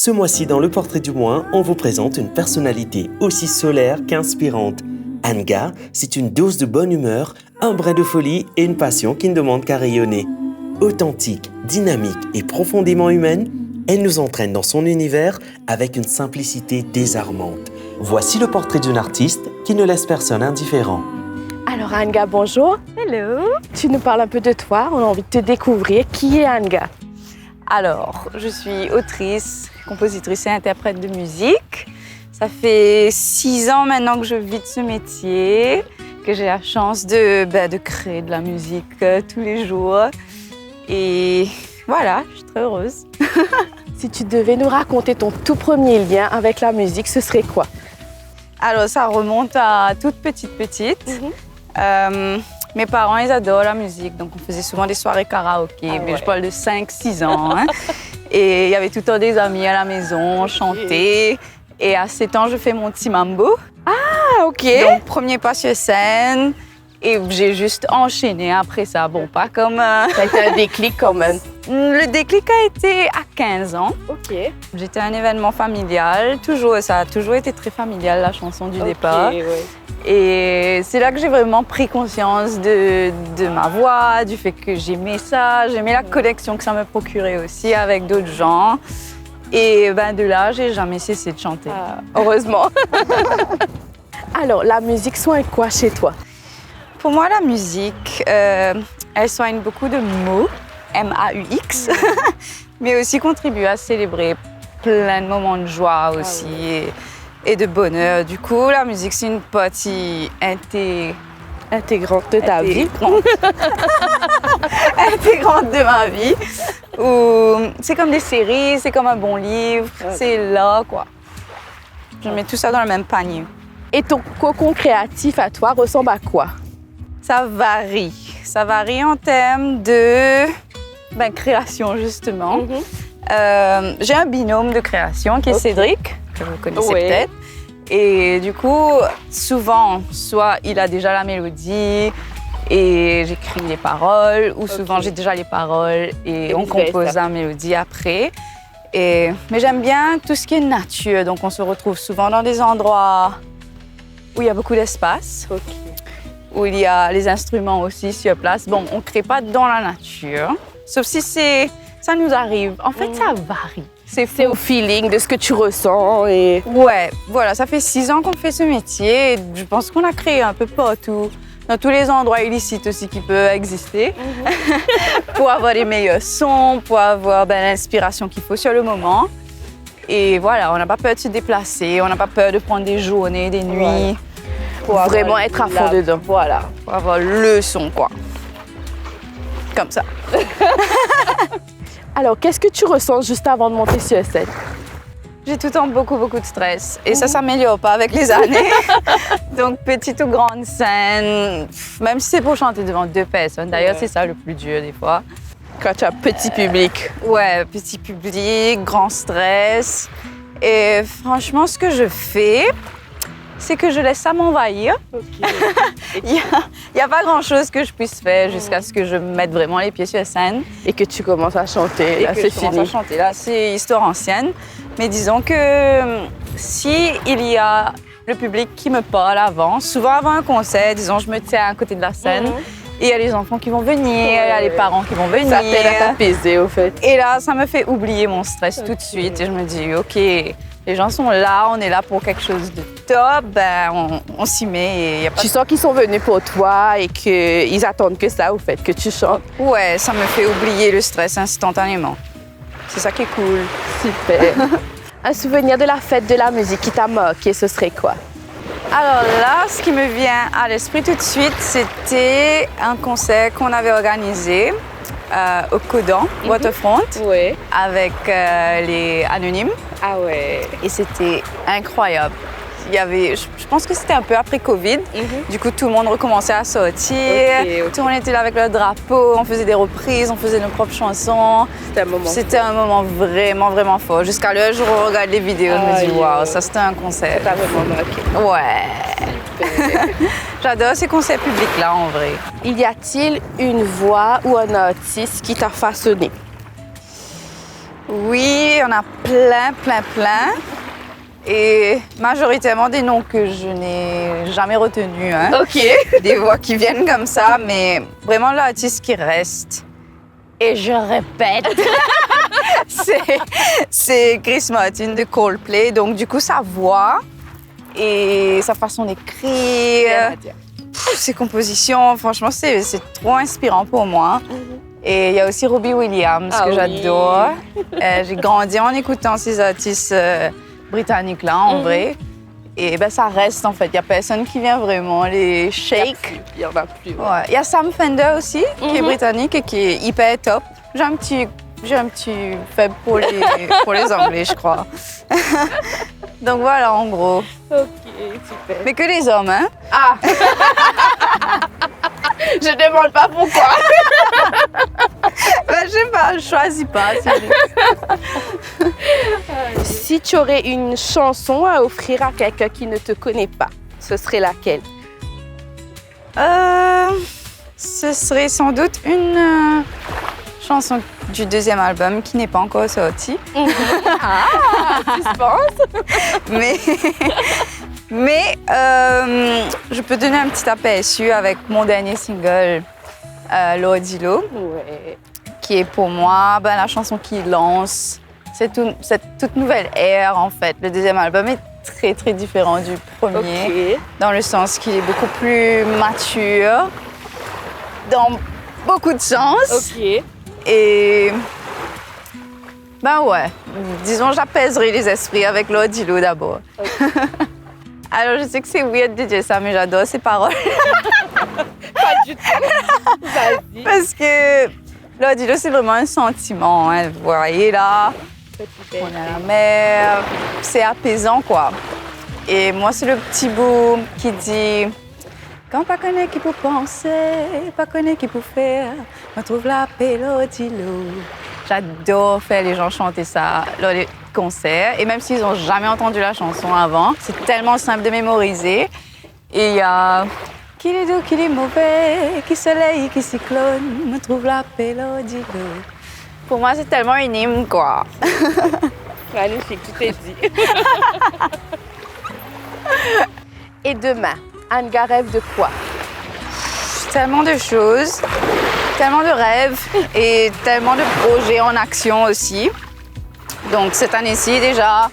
Ce mois-ci, dans le Portrait du mois, on vous présente une personnalité aussi solaire qu'inspirante. Anga, c'est une dose de bonne humeur, un brin de folie et une passion qui ne demande qu'à rayonner. Authentique, dynamique et profondément humaine, elle nous entraîne dans son univers avec une simplicité désarmante. Voici le portrait d'une artiste qui ne laisse personne indifférent. Alors Anga, bonjour. Hello. Tu nous parles un peu de toi, on a envie de te découvrir. Qui est Anga? Alors, je suis autrice, compositrice et interprète de musique. Ça fait 6 ans maintenant que je vis de ce métier, que j'ai la chance de créer de la musique tous les jours. Et voilà, je suis très heureuse. Si tu devais nous raconter ton tout premier lien avec la musique, ce serait quoi? Alors, ça remonte à toute petite. Mes parents, ils adorent la musique, donc on faisait souvent des soirées karaoké, mais je parle de 5-6 ans. Hein. Et il y avait tout le temps des amis à la maison, on chantait. Et à 7 ans, je fais mon petit mambo. Ah, ok. Donc, premier pas sur scène. Et j'ai juste enchaîné après ça. Bon, pas comme... Ça a été un déclic quand même. Le déclic a été à 15 ans. Ok. J'étais à un événement familial. Ça a toujours été très familial, la chanson du départ. Ouais. Et c'est là que j'ai vraiment pris conscience de ma voix, du fait que j'aimais ça. J'aimais la connexion que ça me procurait aussi avec d'autres gens. Et de là, j'ai jamais cessé de chanter. Ah, heureusement. Alors, la musique soigne quoi chez toi? Pour moi, la musique, elle soigne beaucoup de mots, M-A-U-X, mais aussi contribue à célébrer plein de moments de joie aussi et de bonheur. Du coup, la musique, c'est une partie Intégrante de ta vie. Intégrante de ma vie. C'est comme des séries, c'est comme un bon livre, c'est là, quoi. Je mets tout ça dans le même panier. Et ton cocon créatif à toi ressemble à quoi? Ça varie. Ça varie en termes de création, justement. J'ai un binôme de création qui est Cédric, que vous connaissez peut-être. Et du coup, souvent, soit il a déjà la mélodie et j'écris les paroles, ou souvent j'ai déjà les paroles et on compose la mélodie après. Mais j'aime bien tout ce qui est nature, donc on se retrouve souvent dans des endroits où il y a beaucoup d'espace. Où il y a les instruments aussi sur place. Bon, on ne crée pas dans la nature, sauf si ça nous arrive. En fait, ça varie. C'est au feeling de ce que tu ressens. Ouais, voilà, ça fait 6 ans qu'on fait ce métier. Et je pense qu'on a créé un peu partout, dans tous les endroits illicites aussi qui peuvent exister, pour avoir les meilleurs sons, pour avoir l'inspiration qu'il faut sur le moment. Et voilà, on n'a pas peur de se déplacer, on n'a pas peur de prendre des journées, des nuits. Pour vraiment être à fond dedans. Voilà, pour avoir le son, quoi. Comme ça. Alors, qu'est-ce que tu ressens juste avant de monter sur scène? J'ai tout le temps beaucoup de stress. Et ça s'améliore pas avec les années. Donc, petite ou grande scène, même si c'est pour chanter devant 2 personnes. D'ailleurs, c'est ça le plus dur des fois. Quand tu as petit public. Ouais, petit public, grand stress. Et franchement, ce que je fais, c'est que je laisse ça m'envahir. Il n'y a pas grand-chose que je puisse faire jusqu'à ce que je mette vraiment les pieds sur la scène. Et que tu commences à chanter. Là, c'est fini. Là, c'est histoire ancienne. Mais disons que si il y a le public qui me parle avant, souvent avant un concert, disons, je me tiens à côté de la scène, et il y a les enfants qui vont venir, il y a les parents qui vont venir. Ça t'aide à t'apaiser, au fait. Et là, ça me fait oublier mon stress tout de suite. Et je me dis, OK, les gens sont là, on est là pour quelque chose de top, on s'y met et y a pas... Tu sens qu'ils sont venus pour toi et qu'ils attendent que ça, au fait, que tu chantes. Ouais, ça me fait oublier le stress instantanément. C'est ça qui est cool. Super. Un souvenir de la fête de la musique qui t'a marqué, ce serait quoi? Alors là, ce qui me vient à l'esprit tout de suite, c'était un concert qu'on avait organisé au Codan, Waterfront, avec les Anonymes. Ah ouais. Et c'était incroyable. Il y avait, je pense que c'était un peu après Covid. Du coup, tout le monde recommençait à sortir. Tout le monde était là avec leur drapeau. On faisait des reprises, on faisait nos propres chansons. C'était un moment vraiment fort. Jusqu'à l'heure, je regarde les vidéos, je me dis waouh, ça c'était un concert. Ça t'a vraiment marqué. Ouais. J'adore ces concerts publics-là, en vrai. Y a-t-il une voix ou un artiste qui t'a façonné? Oui, on a plein. Et majoritairement des noms que je n'ai jamais retenus. Hein. Ok. Des voix qui viennent comme ça, mais vraiment l'artiste qui reste. Et je répète, c'est Chris Martin de Coldplay. Donc du coup, sa voix et sa façon d'écrire, ses compositions, franchement, c'est trop inspirant pour moi. Et il y a aussi Robbie Williams que j'adore. J'ai grandi en écoutant ces artistes britanniques-là, en vrai. Et ben, ça reste, en fait. Il n'y a personne qui vient vraiment les shake. Il n'y en a plus. Ouais. Il y a Sam Fender aussi, qui est britannique et qui est hyper top. J'ai un petit faible pour les Anglais, je crois. Donc voilà, en gros. Ok, super. Mais que les hommes, hein? Ah. Je demande pas pourquoi. Ben, je sais pas, je choisis pas. Si tu aurais une chanson à offrir à quelqu'un qui ne te connaît pas, ce serait laquelle? Ce serait sans doute une chanson du deuxième album qui n'est pas encore sorti. Suspense. Mais je peux donner un petit aperçu avec mon dernier single, Lordilo, Ouais. qui est pour moi la chanson qui lance cette toute nouvelle ère en fait. Le deuxième album est très très différent du premier, dans le sens qu'il est beaucoup plus mature, dans beaucoup de sens. Ok. Et ouais, disons j'apaiserai les esprits avec Lordilo d'abord. Okay. Alors je sais que c'est weird de dire ça, mais j'adore ces paroles. Pas du tout. Vas-y. Parce que Lordilo, c'est vraiment un sentiment. Hein. Vous voyez là, on est à la mer, c'est apaisant quoi. Et moi, c'est le petit bout qui dit quand pas connaît qui peut penser, pas connaît qui peut faire, on trouve la paix, Lordilo. J'adore faire les gens chanter ça lors des concerts. Et même s'ils n'ont jamais entendu la chanson avant, c'est tellement simple de mémoriser. Et il y a qui est doux, qui est mauvais, qui soleil, qui cyclone, me trouve la paix, Lordilo. Pour moi, c'est tellement une hymne, quoi. Magnifique, tout est dit. Et demain, Anga rêve de quoi? Tellement de choses, tellement de rêves et tellement de projets en action aussi. Donc cette année-ci déjà,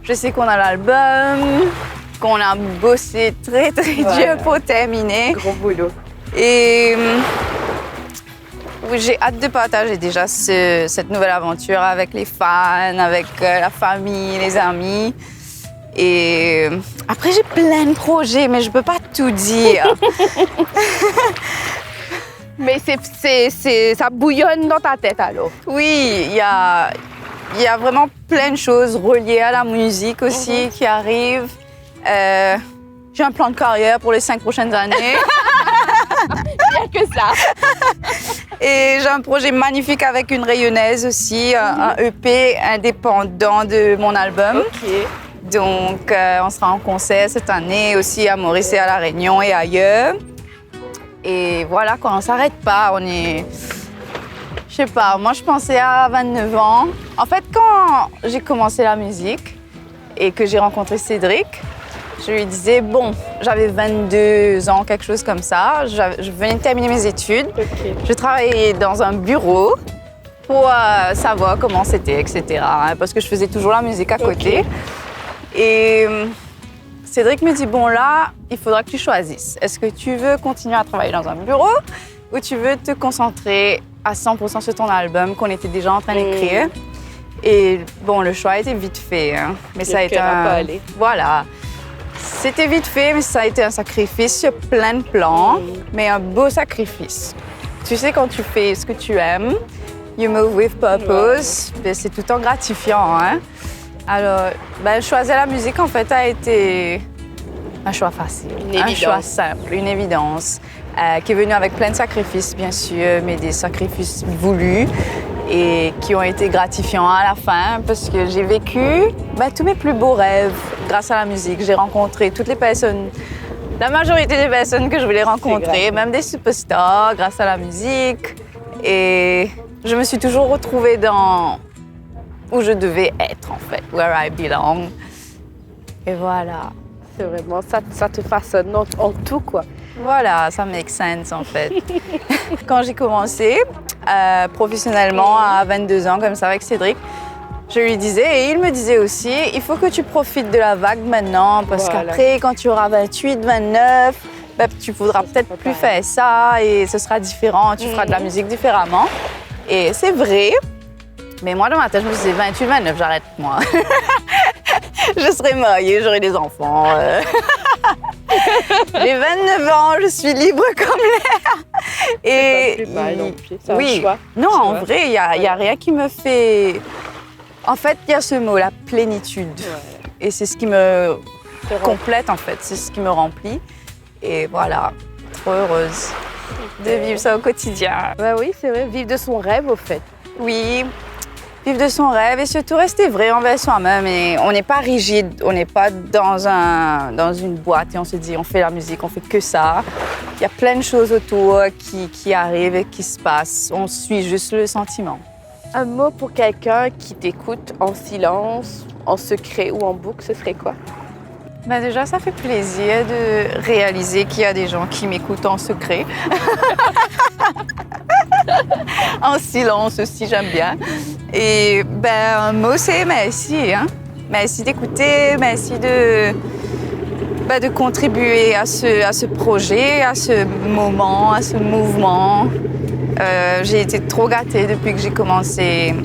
je sais qu'on a l'album, qu'on a bossé très dur pour terminer. Gros boulot. Et oui, j'ai hâte de partager déjà cette nouvelle aventure avec les fans, avec la famille, les amis. Et après, j'ai plein de projets, mais je peux pas tout dire. Mais ça bouillonne dans ta tête alors. Oui, il y a vraiment plein de choses reliées à la musique aussi qui arrivent. J'ai un plan de carrière pour les 5 prochaines années. Il n'y a que ça. Et j'ai un projet magnifique avec une rayonnaise aussi, un EP indépendant de mon album. Ok. Donc, on sera en concert cette année aussi à Maurice et à La Réunion et ailleurs. Et voilà, quoi, on ne s'arrête pas. On est... Je sais pas, moi je pensais à 29 ans. En fait, quand j'ai commencé la musique et que j'ai rencontré Cédric, je lui disais, bon, j'avais 22 ans, quelque chose comme ça. Je venais de terminer mes études. Okay. Je travaillais dans un bureau pour savoir comment c'était, etc. Hein, parce que je faisais toujours la musique à côté. Okay. Et Cédric me dit, bon là, il faudra que tu choisisses. Est-ce que tu veux continuer à travailler dans un bureau ou tu veux te concentrer à 100% sur ton album qu'on était déjà en train d'écrire? Et bon, le choix a été vite fait. Hein. Mais ça a été un... Voilà. C'était vite fait, mais ça a été un sacrifice sur plein de plans, mais un beau sacrifice. Tu sais, quand tu fais ce que tu aimes, you move with purpose, c'est tout le temps gratifiant. Hein? Alors, choisir la musique, en fait, a été un choix facile, un choix simple, une évidence, qui est venu avec plein de sacrifices, bien sûr, mais des sacrifices voulus et qui ont été gratifiants à la fin parce que j'ai vécu tous mes plus beaux rêves grâce à la musique. J'ai rencontré toutes les personnes, la majorité des personnes que je voulais rencontrer, même des superstars grâce à la musique. Et je me suis toujours retrouvée dans où je devais être en fait, where I belong. Et voilà. C'est vraiment ça te façonne en tout, quoi. Voilà, ça make sense en fait. Quand j'ai commencé professionnellement à 22 ans, comme ça avec Cédric, je lui disais, et il me disait aussi, il faut que tu profites de la vague maintenant, parce qu'après, quand tu auras 28, 29, ben, tu voudras peut-être plus faire ça et ce sera différent, tu feras de la musique différemment. Et c'est vrai, mais moi dans ma tête, je me disais 28, 29, j'arrête moi. Je serai mariée, j'aurai des enfants. J'ai 29 ans, je suis libre comme l'air. Et c'est pas plus mal non plus, c'est oui, un choix. non, en vrai, il y a rien qui me fait. En fait, il y a ce mot, la plénitude. Ouais. Et c'est ce qui me complète en fait, c'est ce qui me remplit. Et voilà, trop heureuse de vivre ça au quotidien. Bah oui, c'est vrai, vivre de son rêve au fait. Oui, vivre de son rêve et surtout rester vrai envers soi-même. Et on n'est pas rigide, on n'est pas dans une boîte et on se dit on fait la musique, on fait que ça. Il y a plein de choses autour qui arrivent et qui se passent. On suit juste le sentiment. Un mot pour quelqu'un qui t'écoute en silence, en secret ou en boucle, ce serait quoi? Ben déjà, ça fait plaisir de réaliser qu'il y a des gens qui m'écoutent en secret. En silence aussi, j'aime bien. Et ben, un mot, c'est merci. Hein? Merci d'écouter, merci de contribuer à ce projet, à ce moment, à ce mouvement. J'ai été trop gâtée depuis que j'ai commencé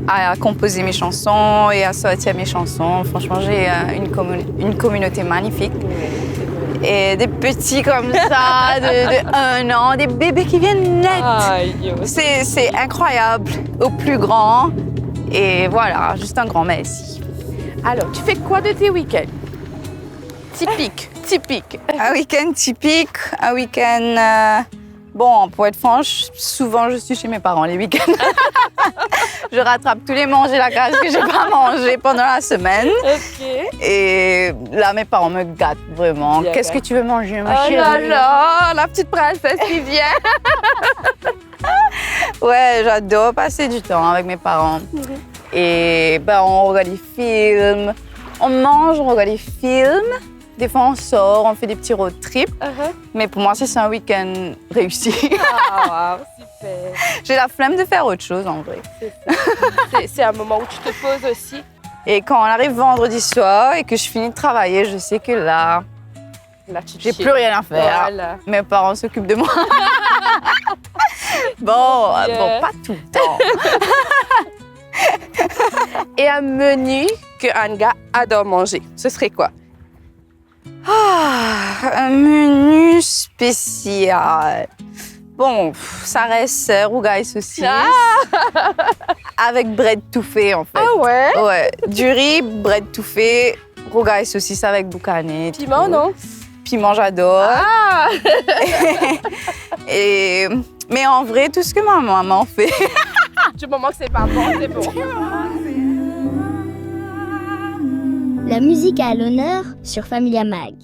à composer mes chansons et à sortir mes chansons. Franchement, j'ai une communauté magnifique. Et des petits comme ça, de 1 an, des bébés qui viennent naître. C'est incroyable, au plus grand. Et voilà, juste un grand merci. Alors, tu fais quoi de tes week-ends? Typique. Un week-end typique, un week-end... Bon, pour être franche, souvent je suis chez mes parents les week-ends. Je rattrape tous les manger la graisse que j'ai pas mangé pendant la semaine. Ok. Et là, mes parents me gâtent vraiment. Qu'est-ce que tu veux manger, ma chérie? Oh là là, la petite princesse qui vient. Ouais, j'adore passer du temps avec mes parents. Et ben, on regarde des films, on mange, on regarde des films. Des fois, on sort, on fait des petits road trips. Mais pour moi, c'est un week-end réussi. Ah, wow, super. J'ai la flemme de faire autre chose, en vrai. C'est un moment où tu te poses aussi. Et quand on arrive vendredi soir et que je finis de travailler, je sais que là, j'ai plus rien à faire. Voilà. Mes parents s'occupent de moi. Bon, pas tout le temps. Et un menu que Anga adore manger, ce serait quoi? Un menu spécial. Bon, ça reste rougail saucisse avec bread tout fait en fait. Ah ouais? Ouais, du riz, bread tout fait, rougail saucisse avec boucané. Piment, non? Piment, j'adore. Ah! Mais en vrai, tout ce que ma maman fait. Du moment que c'est pas bon, c'est bon. La musique à l'honneur sur Familia Mag.